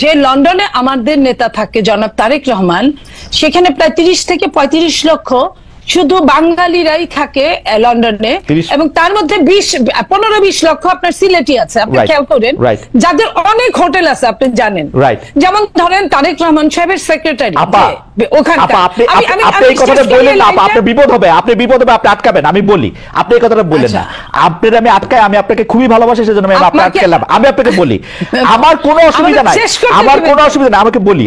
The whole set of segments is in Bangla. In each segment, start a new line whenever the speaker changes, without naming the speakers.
যে লন্ডনে আমাদের নেতা থাকে জনাব তারেক রহমান, সেখানে প্রায় 30 থেকে 35 লক্ষ শুধু বাঙালিরাই থাকে লন্ডনে, এবং তার মধ্যে 15-20 লক্ষ আপনার সিলেটি আছে। আপনি খেয়াল করেন যাদের অনেক হোটেল আছে, আপনি জানেন, যেমন ধরেন তারেক রহমান সাহেবের সেক্রেটারি ওখানকার।
আপনি এই কথাটা বললেন না, আপনার বিপদ হবে, আপনি আটকাবেন। আমি বলি, আপনি এই কথাটা বললেন না, আপনার আমি আটকাই, আমি আপনাকে খুবই ভালোবাসি, সেজন্য আমি আপনাকে আটকালাম। আমি আপনাকে বলি, আমার কোনো অসুবিধা নাই, আমার কোনো অসুবিধা নাই, আমাকে বলি,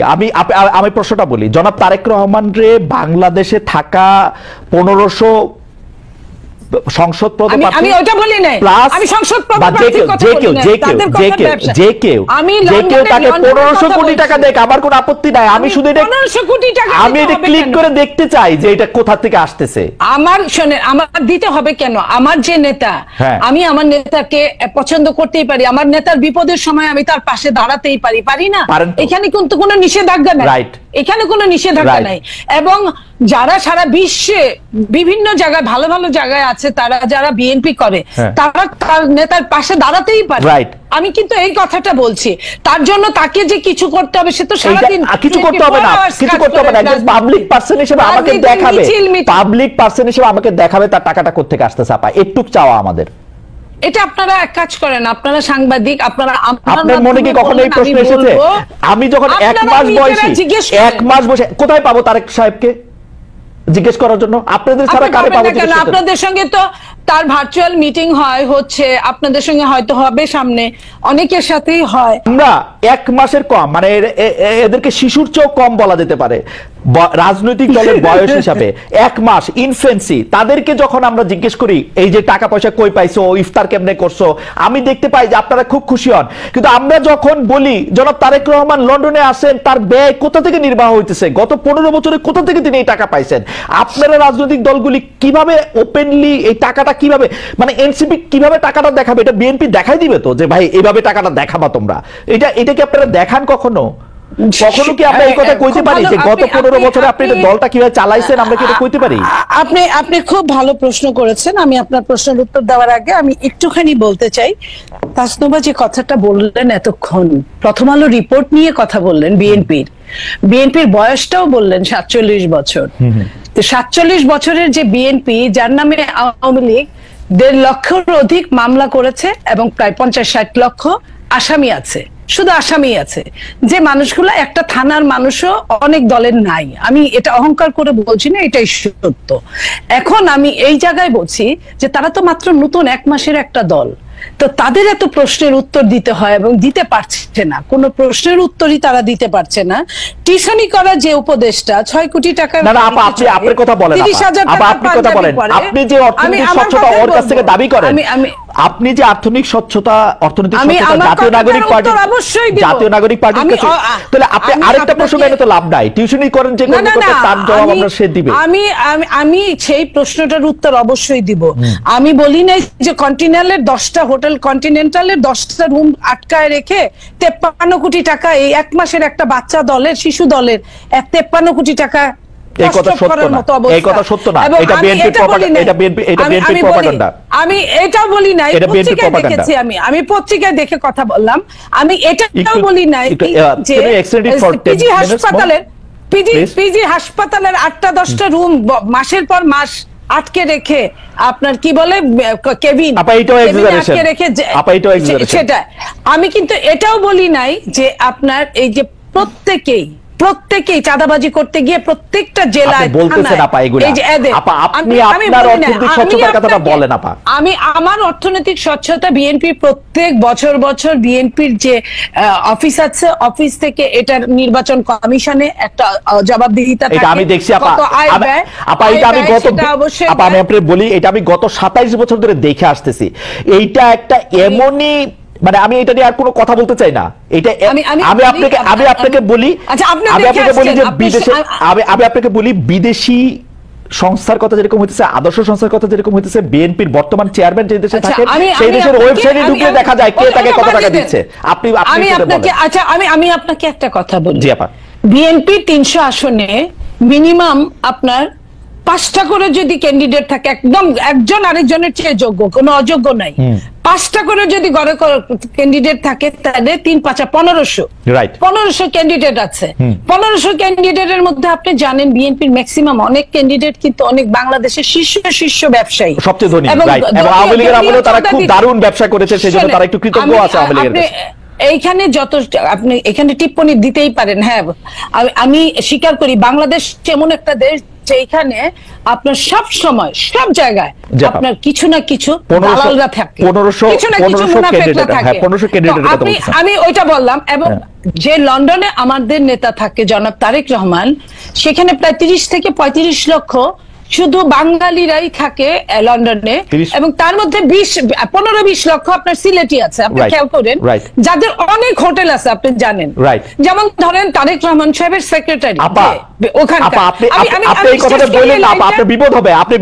আমি প্রশ্নটা বলি। জনাব তারেক রহমান রে বাংলাদেশে থাকা 1500 সংসদ পদপ্রার্থী,
আমি ওটা বলি নাই, আমি সংসদ পদপ্রার্থীর কথা বলি না,
যে কেউ তাকে 1500 কোটি টাকা দেয়, আমার কোনো আপত্তি নাই। আমি শুধু
1500 কোটি টাকা
আমি এটা ক্লিক করে দেখতে চাই যে এটা কোথা থেকে আসতেছে।
আমার দিতে হবে কেন? আমার যে নেতা, আমি আমার নেতাকে পছন্দ করতেই পারি, আমার নেতার বিপদের সময় আমি তার পাশে দাঁড়াতেই পারি না? এখানে কিন্তু কোনো নিষেধাজ্ঞা নাই, এখানে কোনো নিষেধাজ্ঞা নাই। এবং যারা সারা বিশ্বে বিভিন্ন জায়গায় ভালো ভালো জায়গায় আছে, তারা যারা বিএনপি করে, তারা তার নেতার পাশে দাঁড়াতেই পারে। আমি কিন্তু এই কথাটা বলছি, তার জন্য তাকে যে কিছু করতে হবে সে তো সারাদিন
কিছু করতে হবে না, কিছু করতে হবে না। পাবলিক পারসন হিসেবে আমাকে দেখাবে, পাবলিক পারসন হিসেবে আমাকে দেখাবে তার টাকাটা কোত্থেকে আসতেছে। আপা একটু চাওয়া আমাদের,
এটা আপনারা এক কাজ করেন, আপনারা সাংবাদিক,
আপনার মনে কি কখনো এই প্রশ্ন এসেছে? আমি যখন 1 মাস বয়সী, 1 মাস বসে কোথায় পাবো তারেক সাহেবকে জিজ্ঞেস করার জন্য? আপনাদের ছাড়া কারে পাবো?
আপনাদের সঙ্গে তো তার ভার্চুয়াল মিটিং হচ্ছে, আপনাদের সঙ্গে হয়তো হবে, সামনে অনেকের সাথেই হয়।
আমরা 1 মাসের কম, মানে এদেরকে শিশুর চেয়েও কম বলা যেতে পারে রাজনৈতিক দলের বয়স হিসাবে। 1 মাস ইনফেন্সি, তাদেরকে যখন আমরা জিজ্ঞেস করি এই যে টাকা পয়সা কই পাইছো, ইফতার কেমনে করছো, আমি দেখতে পাই যে আপনারা খুব খুশি হন। কিন্তু আমরা যখন বলি জনাব তারেক রহমান লন্ডনে আসেন, তার ব্যয় কোথা থেকে নির্বাহ হইতেছে, গত 15 বছরে কোথা থেকে তিনি এই টাকা পাইছেন, আপনারা রাজনৈতিক দলগুলি কিভাবে ওপেনলি এই টাকাটা কিভাবে, মানে এনসিপি কিভাবে টাকাটা দেখাবে? এটা বিএনপি দেখাই দিবে তো যে ভাই এইভাবে টাকাটা দেখাবা তোমরা? এটা কি আপনারা দেখান কখনো? কখনো কি আমরা এই কথা কইতে পারি যে গত 15 বছরে আপনি দলটা কিভাবে চালাইছেন? আমরা কি এটা কইতে পারি?
আপনি খুব ভালো প্রশ্ন করেছেন। আমি আপনার প্রশ্নের উত্তর দেওয়ার আগে আমি একটুখানি বলতে চাই, তাসনুবা যে কথাটা বললেন এতক্ষণ, প্রথম আলো রিপোর্ট নিয়ে কথা বললেন, বিএনপির বয়সটাও বললেন 47 বছর। 47 বছরের যে বিএনপি, যার নামে আওয়ামী লীগ 1.5 লক্ষের অধিক মামলা করেছে এবং প্রায় 50-60 লক্ষ আসামি আছে, শুধু আসামি আছে, যে মানুষগুলো একটা থানার মানুষও অনেক দলের নাই। আমি এটা অহংকার করে বলছি না, এটাই সত্য। এখন আমি এই জায়গায় বলছি যে তারা তো মাত্র নতুন 1 মাসের একটা দল, তো তাদের এত প্রশ্নের উত্তর দিতে হয় এবং দিতে পারছে না, কোন প্রশ্নের উত্তরই তারা দিতে পারছে না। টিউশনি করা যে উপদেশটা 6 কোটি টাকা,
না না আপা, আপনি আপনার কথা বলেন, আপনি কথা বলেন, আপনি যে অর্থনৈতিক স্বচ্ছতা ওর কাছ থেকে দাবি করেন, আপনি যে অর্থনৈতিক স্বচ্ছতা জাতীয় নাগরিক পার্টি, জাতীয় নাগরিক পার্টির কাছে, তাহলে আপনি আরেকটা প্রশ্ন মেনে তো লাভ নাই, টিউশনি করেন যে কোন কথা, তার জবাব আমরা সে দিবে।
আমি সেই প্রশ্নটার উত্তর অবশ্যই দিব। আমি বলি নাই যে কন্টিনেন্টালের 10টা হোটেল, কন্টিনেন্টালের 10টা রুম আটকায় রেখে 53 কোটি টাকা এই 1 মাসের একটা বাচ্চা দলের, শিশু দলের 53 কোটি টাকা।
এই কথা সত্য না, এই কথা সত্য না, এটা বিএনপি প্রপাগান্ডা, এটা বিএনপি প্রপাগান্ডা।
আমি এটা বলি নাই, পত্রিকায় দেখেছি, আমি পত্রিকায় দেখে কথা বললাম। আমি এটাও বলি নাই যে পিজি হাসপাতালের 8টা-10টা রুম মাসের পর মাস আটকে রেখে, আপনার কি বলে কেবিন আটকে রেখে, সেটা আমি কিন্তু এটাও বলি নাই যে আপনার এই যে প্রত্যেকেই চাঁদাবাজি করতে গিয়ে প্রত্যেকটা জেলায় আমি আমার অর্থনৈতিক স্বচ্ছতা, বিএনপি প্রত্যেক বছর বিএনপির যে অফিস আছে, অফিস থেকে এটার নির্বাচন কমিশনে একটা জবাবদিহিতা থাকে।
আমি দেখছি আপা, আমি বলি, এটা আমি গত 27 বছর ধরে দেখে আসতেছি। এইটা একটা এমনই, মানে আমি এটা নিয়ে আর কোনো কথা বলতে চাই না। এটা আমি আপনাকে বলি যে বিদেশে, আমি আপনাকে বলি বিদেশি সংস্থার কথা যেরকম হইতেছে, আদর্শ সংস্থার কথা যেরকম হইতেছে, বিএনপির বর্তমান চেয়ারম্যান যে দেশে থাকে সেই দেশের ওয়েবসাইটে ঢুকে দেখা যায় কে তাকে কত টাকা দিচ্ছে।
আমি আপনাকে একটা কথা বলি, বিএনপি 300 আসনে মিনিমাম আপনার 5টা করে যদি ক্যান্ডিডেট থাকে, একদম একজন আরেকজনের চেয়ে যোগ্য, কোনো অযোগ্য নাই, 5টা করে যদি গড়ে ক্যান্ডিডেট থাকে তাহলে 3-5-1500
রাইট
1500 ক্যান্ডিডেট আছে। 1500 ক্যান্ডিডেটের মধ্যে আপনি জানেন বিএনপির ম্যাক্সিমাম অনেক ক্যান্ডিডেট কিন্তু অনেক বাংলাদেশের শীর্ষ ব্যবসায়ী,
সবচেয়ে ধনী, রাইট। এবং আওয়ামী লীগের আমলে তারা খুব দারুণ ব্যবসা করেছে, সেজন্য তারা একটু কৃতজ্ঞ আছে আওয়ামী লীগের কাছে।
এইখানে যত আপনি এখানে টিপ্পণী দিতেই পারেন, হ্যাঁ আমি স্বীকার করি বাংলাদেশ এমন একটা দেশ যেখানে আপনার সব সময় সব জায়গায় আপনার কিছু না কিছু দালালরা থাকে, কিছু না কিছু মুনাফিকরা থাকে। আমি ওইটা বললাম। এবং যে লন্ডনে আমাদের নেতা থাকে জনাব তারেক রহমান, সেখানে প্রায় 30 থেকে 35 লক্ষ শুধু বাঙালিরাই থাকে লন্ডনে, এবং তার মধ্যে 15-20 লক্ষ আপনার সিলেটি আছে। আপনি খেয়াল করেন যাদের অনেক হোটেল আছে, আপনি জানেন। যেমন ধরেন তারেক রহমান সাহেবের সেক্রেটারি ওখানকার।
আপনি এই কথাটা বললেন না, আপনার বিপদ হবে, আপনি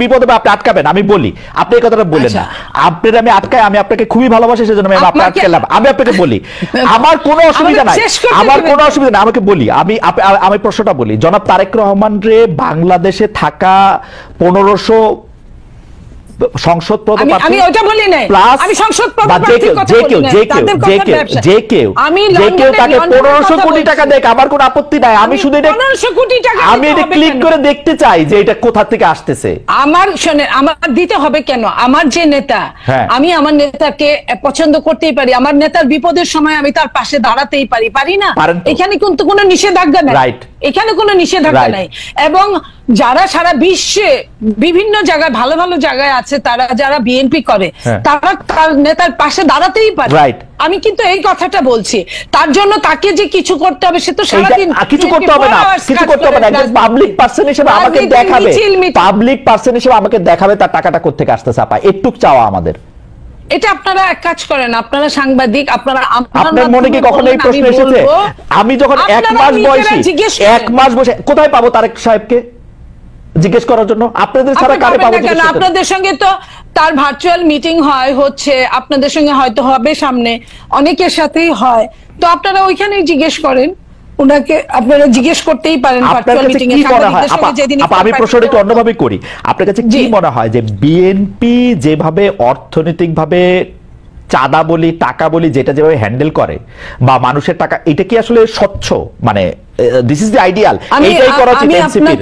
আটকাবেন। আমি বলি, আপনি এই কথাটা বললেন না, আপনার আমি আটকাই, আমি আপনাকে খুবই ভালোবাসি, সেজন্য আমি আপনাকে আটকালাম। আমি আপনাকে বলি, আমার কোনো অসুবিধা নাই, আমার কোনো অসুবিধা নাই, আমাকে বলি। আমি প্রশ্নটা বলি, জনাব তারেক রহমান রে বাংলাদেশে থাকা 1500 সংসদ পদপ্রার্থী,
আমি ওটা বলি নাই, আমি সংসদ পদপ্রার্থীর কথা বলি না,
যে কেউ তাকে 1500 কোটি টাকা দেখ, আমার কোনো আপত্তি নাই। আমি শুধু 1500 কোটি টাকা আমি এটা ক্লিক করে দেখতে চাই যে এটা কোথা থেকে আসতেছে।
আমার শুনেন, আমার দিতে হবে কেন? আমার যে নেতা, আমি আমার নেতাকে পছন্দ করতেই পারি, আমার নেতার বিপদের সময় আমি তার পাশে দাঁড়াতেই পারি না? এখানে কিন্তু কোনো নিষেধাজ্ঞা নাই, এখানে কোনো নিষেধাজ্ঞা নাই। এবং যারা সারা বিশ্বে বিভিন্ন জায়গায় ভালো ভালো জায়গায় আছে, তারা যারা বিএনপি করে, তারা তার নেতার পাশে দাঁড়াতেই পারে। আমি কিন্তু এই কথাটা বলছি, তার জন্য তাকে যে কিছু করতে হবে সে তো সারাদিন
কিছু করতে হবে না, কিছু করতে হবে না। একজন পাবলিক পারসন হিসেবে আমাকে দেখাবে, পাবলিক পারসন হিসেবে আমাকে দেখাবে তার টাকাটা কোত্থেকে আসতেছে। আপা একটু চাওয়া আমাদের।
এটা আপনারা এক কাজ করেন, আপনারা সাংবাদিক,
আপনার মনে কি কখনো এই প্রশ্ন এসেছে? আমি যখন 1 মাস বয়সে কোথায় পাবো তারেক সাহেবকে জিজ্ঞেস করার জন্য? আপনাদের ছাড়া কারে পাবো?
আপনাদের সঙ্গে তো তার ভার্চুয়াল মিটিং হচ্ছে, আপনাদের সঙ্গে হয়তো হবে, সামনে অনেকের সাথেই হয়, তো আপনারা ওইখানেই জিজ্ঞেস করেন উনাকে। আপনারা জিজ্ঞেস করতেই পারেন ভার্চুয়াল মিটিং এ।
আমি প্রশ্নটা একটু অন্যভাবে করি, আপনার কাছে কি মনে হয় যে বিএনপি যেভাবে অর্থনৈতিকভাবে চাঁদা বলি, টাকা বলি, যেটা যেভাবে হ্যান্ডেল করে বা মানুষের টাকা, এটা কি আসলে স্বচ্ছ? মানে দিস ইজ দ্য আইডিয়াল, এইটাই করা উচিত এনসিপি।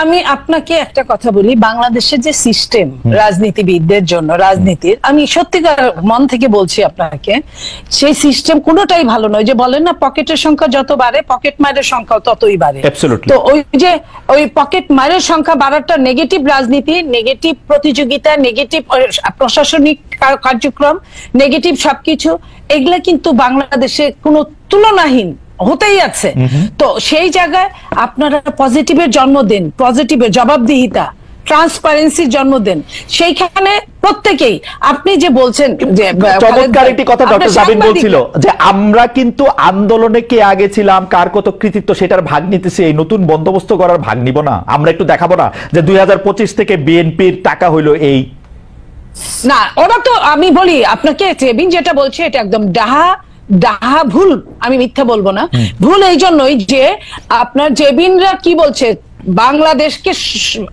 আমি আপনাকে একটা কথা বলি, বাংলাদেশের যে সিস্টেম রাজনীতিবিদদের জন্য, রাজনীতির, আমি সত্যিকার মন থেকে বলছি আপনাকে, সেই সিস্টেম কোনোটাই ভালো নয়। যে বলেন না পকেটের সংখ্যা যত বাড়ে, পকেট মারের সংখ্যা ততই বাড়ে। তো ওই পকেট মারের সংখ্যা বাড়াটা নেগেটিভ রাজনীতি, নেগেটিভ প্রতিযোগিতা, নেগেটিভ প্রশাসনিক কার্যক্রম, নেগেটিভ সবকিছু, এগুলা কিন্তু বাংলাদেশে কোনো তুলনাহীন হতেই আছে। তো সেই জায়গায় আপনারা পজিটিভের জন্ম দেন, পজিটিভের জবাবদিহিতা, ট্রান্সপারেন্সির জন্ম দেন। সেইখানে প্রত্যেকেই, আপনি যে বলছেন যে
চমৎকার একটি কথা ডক্টর জাবিন বলছিল যে আমরা কিন্তু আন্দোলনে কে আগে ছিলাম, কার কত কৃতিত্ব, সেটার ভাগ নিতেছি, এই নতুন বন্দোবস্ত করার ভাগ নিব না? আমরা একটু দেখাবো না যে 2025 থেকে বিএনপির টাকা হইলো এই?
না, ওরা তো, আমি বলি আপনাকে, জেবিন যেটা বলছে এটা একদম ডাহা ভুল, আমি মিথ্যা বলবো না। ভুল এই জন্যই যে আপনার জেবিনরা কি বলছে, বাংলাদেশকে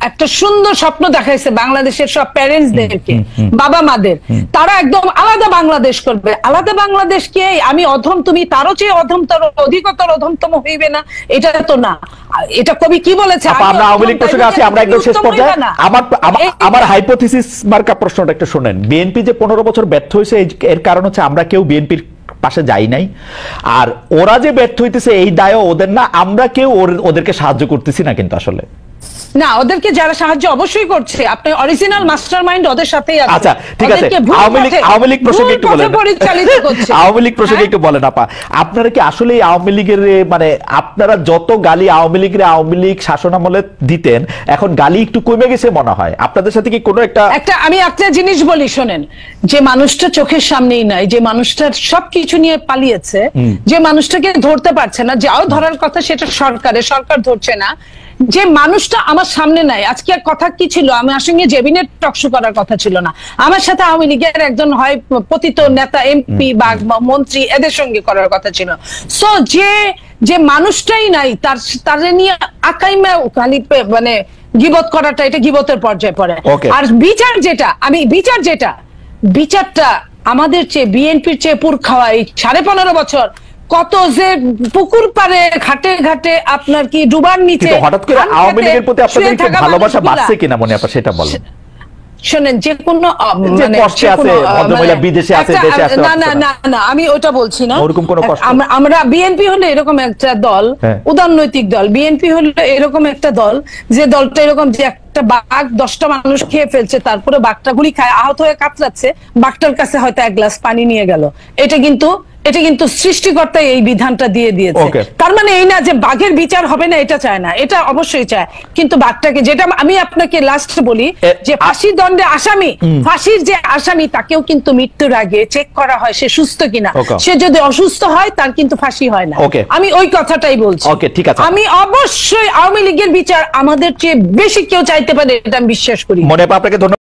একটা সুন্দর স্বপ্ন দেখাইছে, বাংলাদেশের সব প্যারেন্টসদেরকে, বাবা মাদের, তারা একদম আলাদা বাংলাদেশ করবে। আলাদা বাংলাদেশকে আমি অধম, তুমি তারও চেয়ে অধমতর, অধিকতর অধমতম হইবে না, এটা তো না। এটা কবি কি বলেছে?
আমরা আওয়ামী লীগ প্রসঙ্গে আছি, আমরা একদম শেষ পর্যায়ে। আমার হাইপোথিসিস মার্কা প্রশ্নটা একটু শুনেন। বিএনপি যে 15 বছর ব্যর্থ হয়েছে, এর কারণ হচ্ছে আমরা কেউ বিএনপির পাশে যাই নাই, আর ওরা যে ব্যর্থ হইতেছে এই দায়ও ওদের না, আমরা কেউ ওদেরকে সাহায্য করতেছি না কিন্তু আসলে।
না, ওদেরকে যারা সাহায্য অবশ্যই করছে, আপনি অরিজিনাল মাস্টারমাইন্ড ওদের সাথেই আছে।
আচ্ছা ঠিক আছে, আওয়ামী লীগ প্রসঙ্গে একটু বলেন, আওয়ামী লীগ প্রসঙ্গে একটু বলেন আপা, আপনারা কি আসলে আওয়ামী লীগের, মানে আপনারা যত গালি আওয়ামী লীগ শাসনামলে দিতেন, এখন গালি একটু কমে গেছে মনে হয় আপনাদের সাথে? কি কোনো একটা
আমি একটা জিনিস বলি শোনেন, যে মানুষটা চোখের সামনেই নাই, যে মানুষটার সবকিছু নিয়ে পালিয়েছে, যে মানুষটাকে ধরতে পারছে না, যাও ধরার কথা সেটা সরকার ধরছে না, যে মানুষটা আমার সামনে নাই। আজকে কথা কি ছিল, আমার সঙ্গে জেবিনের টকশো করার কথা ছিল না, আমার সাথে আওয়ামী লীগের একজন হয় পতিত নেতা, এমপি বা মন্ত্রী, এদের সঙ্গে করার কথা ছিল। সো যে মানুষটাই নাই, তার নিয়ে আকাইমা খালি মানে গীবত করাটা, এটা গীবতের পর্যায়ে পড়ে। আর বিচারটা আমাদের চেয়ে বিএনপির চেয়ে পুর খাওয়া এই 15.5 বছর কত যে পুকুর পারে ঘাটে ঘাটে আপনার কি ডুবার নিচে
কিন্তু হঠাৎ করে আওয়ামী লীগের প্রতি আপনাদের একটু ভালোবাসা বাড়ছে কিনা মনে আপা সেটা বলেন।
শোনেন, যে কোনো মানে
কষ্টে আছে ভদ্রমহিলা বিদেশে আছে দেশে আছে,
না না না না আমি ওটা বলছি না।
ওরকম কোনো কষ্ট
আমরা বিএনপি হলে এরকম একটা দল, উদারনৈতিক দল। বিএনপি হলে এরকম একটা দল যে দলটা এরকম যে একটা বাঘ 10টা মানুষ খেয়ে ফেলছে, তারপরে বাঘটা গুলি খায় আহত হয়ে কাতরাচ্ছে, বাঘটার কাছে হয়তো 1 গ্লাস পানি নিয়ে গেল। এটা কিন্তু সৃষ্টিকর্তাই এই বিধানটা দিয়ে দিয়েছে। তার মানে এই না যে বাঘের বিচার হবে না, এটা চায় না, এটা অবশ্যই চায়। কিন্তু বাঘটাকে, যেটা আমি আপনাকে লাস্ট বলি, যে ফাঁসির দণ্ডে আসামি, ফাঁসির যে আসামি তাকেও কিন্তু মৃত্যুর আগে চেক করা হয় সে সুস্থ কিনা। সে যদি অসুস্থ হয় তার কিন্তু ফাঁসি হয় না। আমি ওই কথাটাই বলছি। আমি অবশ্যই আওয়ামী লীগের বিচার আমাদের চেয়ে বেশি কেউ চাইতে পারে, এটা আমি বিশ্বাস করি।
মনে আপনাকে ধন্যবাদ।